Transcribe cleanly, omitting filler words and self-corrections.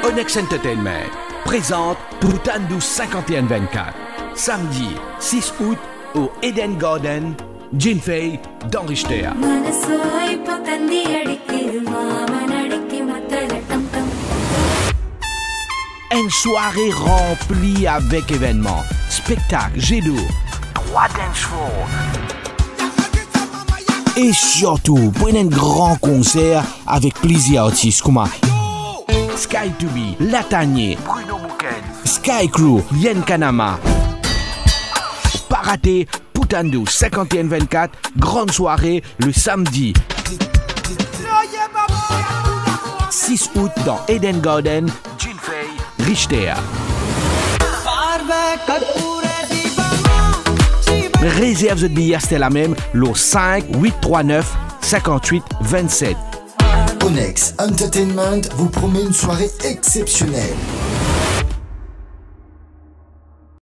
Onyx Entertainment présente Putandu 5124. Samedi 6 août au Eden Garden, Jinfei dans Richter. Une soirée remplie avec événements, spectacles, jets d'eau, 3 dance floors. Et surtout, pour un grand concert avec plusieurs artistes comme Sky To Be, Latanier, Bruno Bouken, Sky Crew, Yen Kanama. Pas rater, Putandu 5124, grande soirée le samedi 6 août dans Eden Garden, Jinfei, Richter. Réserve de billets, c'était la même, le 5 839 58 27. Onyx Entertainment vous promet une soirée exceptionnelle.